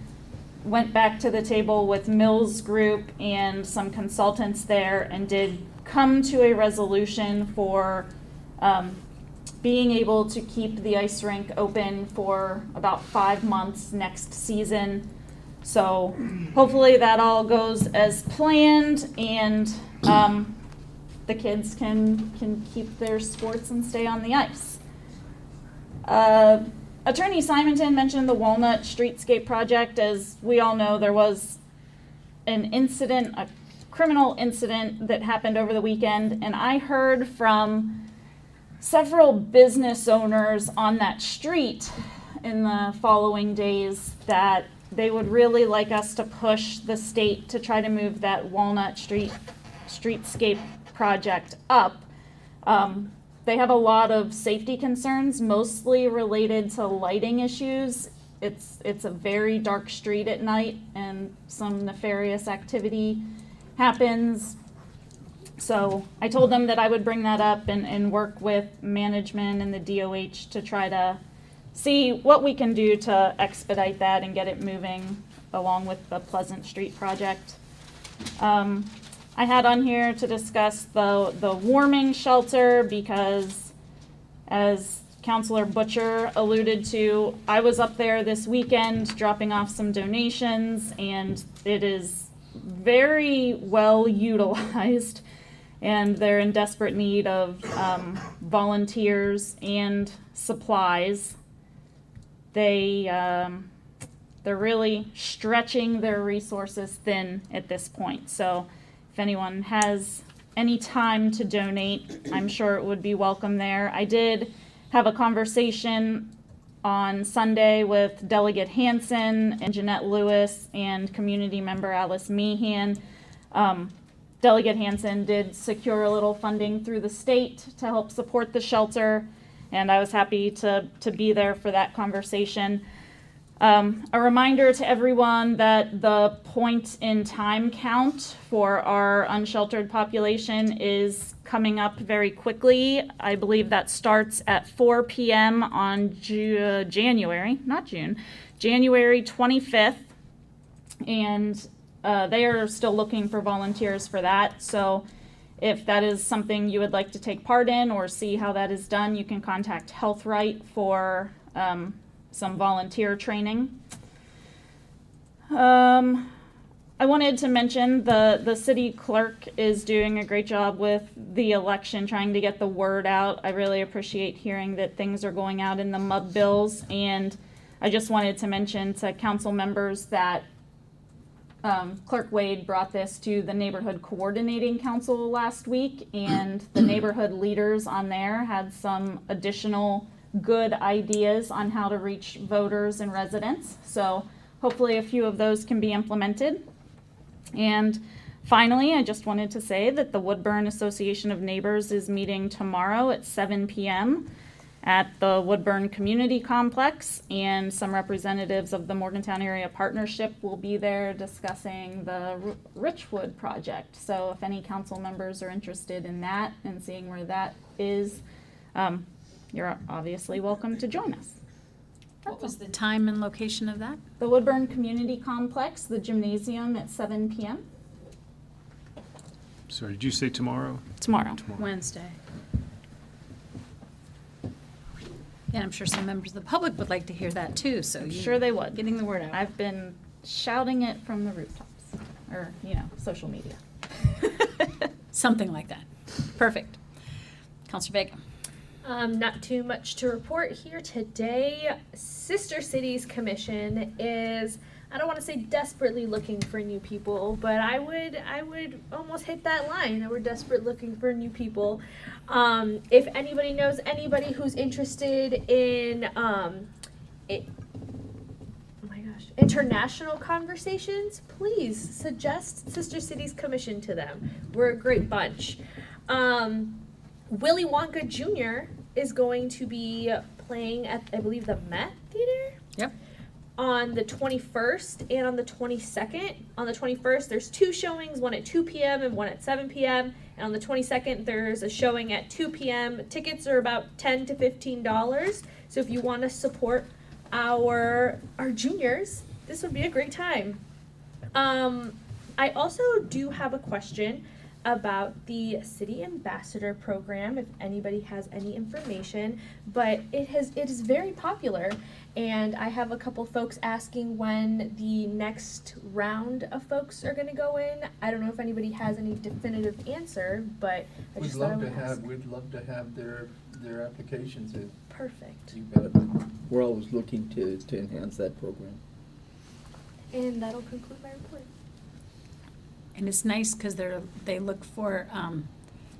S8: went back to the table with Mills Group and some consultants there, and did come to a resolution for being able to keep the ice rink open for about 5 months next season. So hopefully that all goes as planned, and the kids can keep their sports and stay on the ice. Attorney Simonton mentioned the Walnut Streetscape project. As we all know, there was an incident, a criminal incident that happened over the weekend, and I heard from several business owners on that street in the following days that they would really like us to push the state to try to move that Walnut Streetscape project up. They have a lot of safety concerns, mostly related to lighting issues. It's a very dark street at night, and some nefarious activity happens. So I told them that I would bring that up and work with management and the DOH to try to see what we can do to expedite that and get it moving along with the Pleasant Street project. I had on here to discuss the warming shelter because, as Councilor Butcher alluded to, I was up there this weekend dropping off some donations, and it is very well utilized, and they're in desperate need of volunteers and supplies. They're really stretching their resources thin at this point. So if anyone has any time to donate, I'm sure it would be welcome there. I did have a conversation on Sunday with Delegate Hanson and Jeanette Lewis and community member Alice Meehan. Delegate Hanson did secure a little funding through the state to help support the shelter, and I was happy to be there for that conversation. A reminder to everyone that the point in time count for our unsheltered population is coming up very quickly. I believe that starts at 4 p.m. on January 25th. And they are still looking for volunteers for that. So if that is something you would like to take part in or see how that is done, you can contact HealthRight for some volunteer training. I wanted to mention the city clerk is doing a great job with the election, trying to get the word out. I really appreciate hearing that things are going out in the MUB bills, and I just wanted to mention to council members that Clerk Wade brought this to the Neighborhood Coordinating Council last week, and the neighborhood leaders on there had some additional good ideas on how to reach voters and residents. So hopefully a few of those can be implemented. And finally, I just wanted to say that the Woodburn Association of Neighbors is meeting tomorrow at 7 p.m. at the Woodburn Community Complex, and some representatives of the Morgantown Area Partnership will be there discussing the Richwood project. So if any council members are interested in that and seeing where that is, you're obviously welcome to join us.
S2: What was the time and location of that?
S8: The Woodburn Community Complex, the gymnasium at 7 p.m.
S5: Sorry, did you say tomorrow?
S8: tomorrow.
S2: Wednesday. And I'm sure some members of the public would like to hear that too, so
S8: I'm
S2: you-
S8: sure they would.
S2: Getting the word out.
S8: I've been shouting it from the rooftops, or, social media.
S2: Something like that. Perfect. Counselor Vega.
S1: Not too much to report here today. Sister Cities Commission is, I don't want to say desperately looking for new people, but I would almost hit that line that we're desperate looking for new people. If anybody knows anybody who's interested in international conversations, please suggest Sister Cities Commission to them. We're a great bunch. Willy Wonka Jr. is going to be playing at, I believe, the Met Theater?
S2: Yep.
S1: On the 21st and on the 22nd. On the 21st, there's 2 showings, one at 2 p.m. and one at 7 p.m. And on the 22nd, there's a showing at 2 p.m. Tickets are about $10 to $15. So if you want to support our juniors, this would be a great time. I also do have a question about the City Ambassador program, if anybody has any information, but it is very popular, and I have a couple folks asking when the next round of folks are gonna go in. I don't know if anybody has any definitive answer, but I just thought I would ask.
S10: We'd love to have their applications in.
S1: Perfect.
S10: You bet. We're always looking to enhance that program.
S1: And that'll conclude my report.
S2: And it's nice because they look for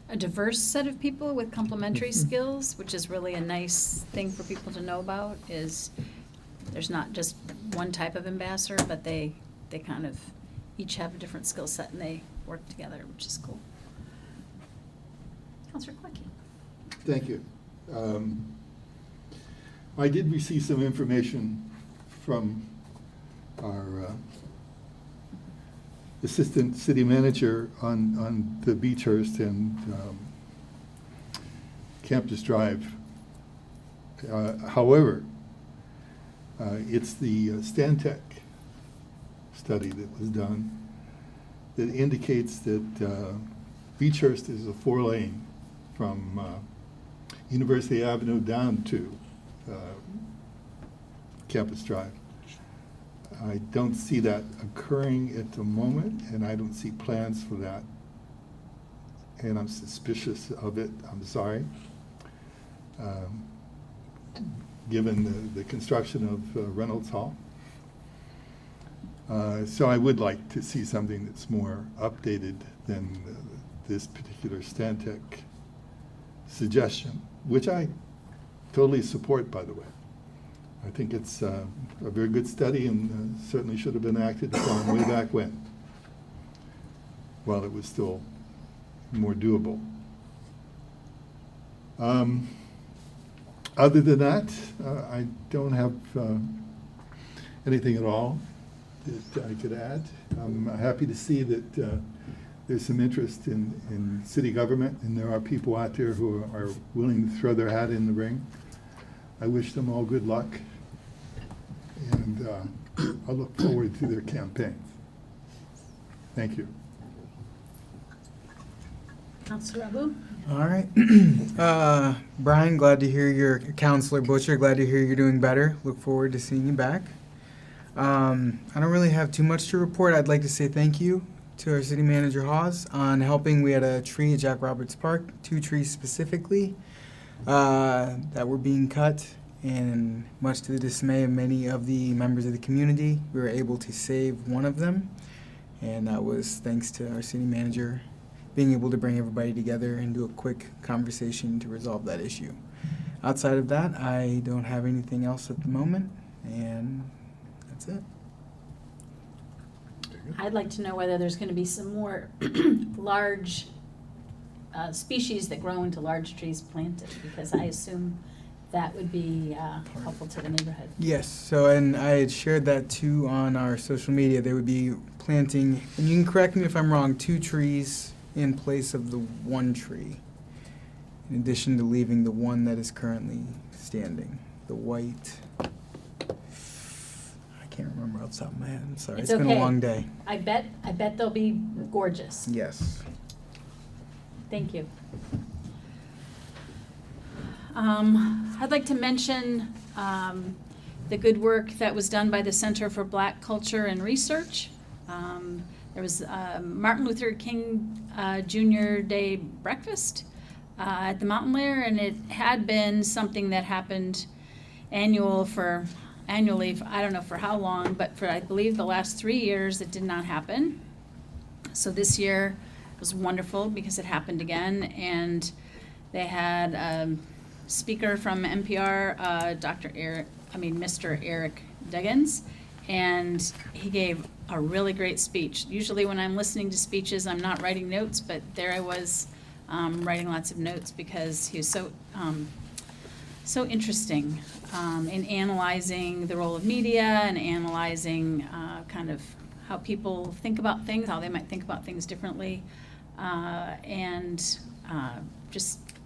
S2: a diverse set of people with complementary skills, which is really a nice thing for people to know about, is there's not just one type of ambassador, but they kind of each have a different skill set and they work together, which is cool. Counselor Quickie.
S3: Thank you. I did receive some information from our assistant city manager on the Beechhurst and Campus Drive. However, it's the Stantec study that was done that indicates that Beechhurst is a 4-lane from University Avenue down to Campus Drive. I don't see that occurring at the moment, and I don't see plans for that. And I'm suspicious of it, I'm sorry. Given the construction of Reynolds Hall. So I would like to see something that's more updated than this particular Stantec suggestion, which I totally support, by the way. I think it's a very good study and certainly should have been acted upon way back when, while it was still more doable. Other than that, I don't have anything at all that I could add. I'm happy to see that there's some interest in city government, and there are people out there who are willing to throw their hat in the ring. I wish them all good luck, and I look forward to their campaigns. Thank you.
S2: Counselor Abu?
S13: All right. Brian, glad to hear you're, Counselor Butcher, glad to hear you're doing better. Look forward to seeing you back. I don't really have too much to report. I'd like to say thank you to our city manager Hawes on helping. We had a tree at Jack Roberts Park, 2 trees specifically, that were being cut, and much to the dismay of many of the members of the community, we were able to save one of them, and that was thanks to our city manager being able to bring everybody together and do a quick conversation to resolve that issue. Outside of that, I don't have anything else at the moment, and that's it.
S2: I'd like to know whether there's going to be some more large species that grow into large trees planted, because I assume that would be helpful to the neighborhood.
S13: Yes, so, and I had shared that too on our social media. They would be planting, and you can correct me if I'm wrong, 2 trees in place of the 1 tree, in addition to leaving the one that is currently standing, the white. I can't remember off the top of my head. I'm sorry. It's been a
S2: okay.
S13: long day.
S2: I bet they'll be gorgeous.
S13: Yes.
S2: Thank you. I'd like to mention the good work that was done by the Center for Black Culture and Research. There was Martin Luther King Jr. Day breakfast at the Mountain Lair, and it had been something that happened annually for I don't know for how long, but for I believe the last 3 years it did not happen. So this year was wonderful because it happened again, and they had a speaker from NPR, Mr. Eric Duggins, and he gave a really great speech. Usually when I'm listening to speeches, I'm not writing notes, but there I was writing lots of notes because he was so interesting in analyzing the role of media and analyzing kind of how people think about things, how they might think about things differently,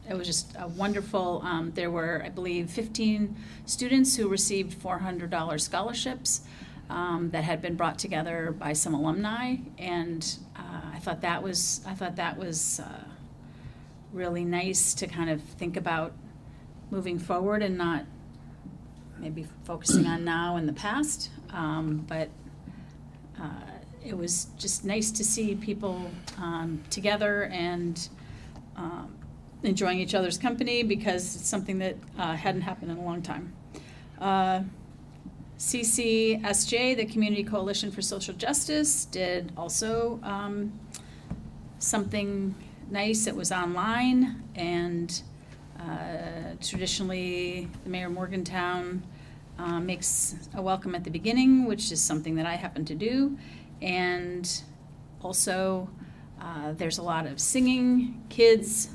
S2: it was just a wonderful. There were, I believe, 15 students who received $400 scholarships that had been brought together by some alumni, and I thought that was really nice to kind of think about moving forward and not maybe focusing on now and the past, but it was just nice to see people together and enjoying each other's company because it's something that hadn't happened in a long time. CCSJ, the Community Coalition for Social Justice, did also something nice. It was online, and traditionally the mayor of Morgantown makes a welcome at the beginning, which is something that I happen to do. And also there's a lot of singing, kids,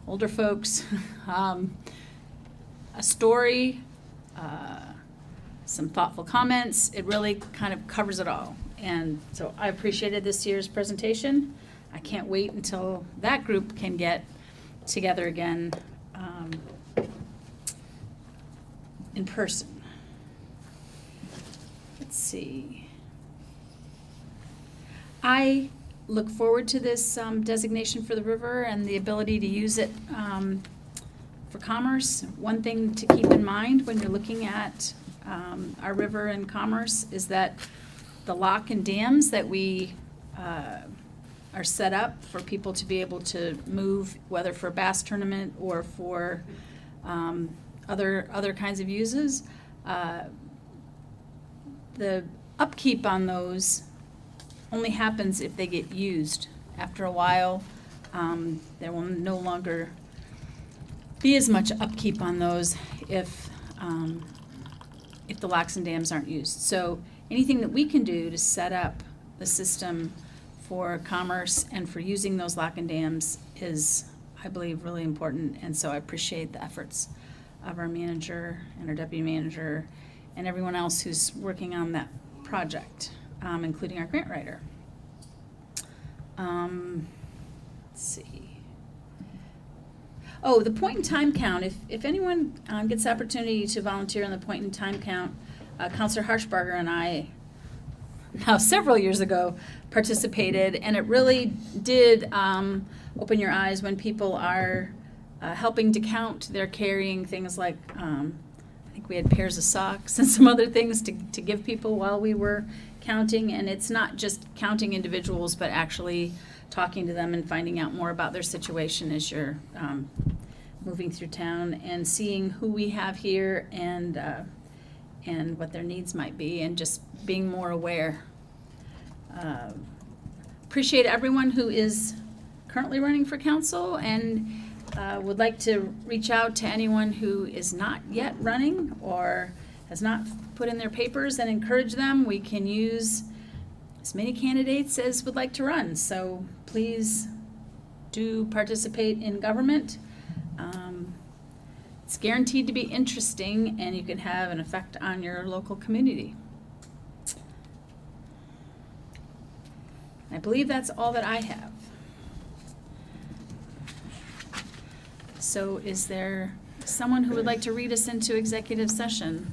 S2: older folks, a story, some thoughtful comments. It really kind of covers it all. And so I appreciated this year's presentation. I can't wait until that group can get together again in person. Let's see. I look forward to this designation for the river and the ability to use it for commerce. One thing to keep in mind when you're looking at our river and commerce is that the lock and dams that we are set up for people to be able to move, whether for a bass tournament or for other kinds of uses, the upkeep on those only happens if they get used. After a while, there will no longer be as much upkeep on those if the locks and dams aren't used. So anything that we can do to set up the system for commerce and for using those lock and dams is, I believe, really important. And so I appreciate the efforts of our manager and our deputy manager and everyone else who's working on that project, including our grant writer. Let's see. Oh, the point in time count. If anyone gets the opportunity to volunteer on the point in time count, Counselor Harshbarger and I, now several years ago, participated, and it really did open your eyes when people are helping to count. They're carrying things like, I think we had pairs of socks and some other things to give people while we were counting, and it's not just counting individuals, but actually talking to them and finding out more about their situation as you're moving through town, and seeing who we have here and what their needs might be, and just being more aware. Appreciate everyone who is currently running for council, and would like to reach out to anyone who is not yet running or has not put in their papers, and encourage them. We can use as many candidates as would like to run, so please do participate in government. It's guaranteed to be interesting, and you can have an effect on your local community. I believe that's all that I have. So is there someone who would like to read us into executive session?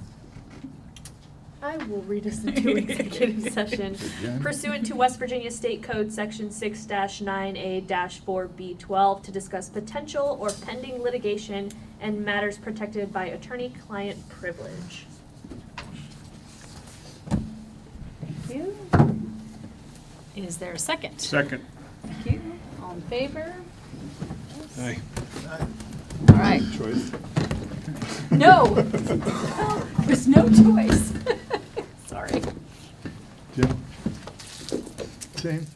S1: I will read us into executive session. Pursuant to West Virginia State Code Section 6-9A-4B12 to discuss potential or pending litigation and matters protected by attorney-client privilege.
S2: Thank you. Is there a second?
S5: Second.
S2: Thank you. All in favor?
S5: Aye.
S2: All right.
S3: Choice.
S2: No. There's no choice. Sorry.
S3: Jim? James?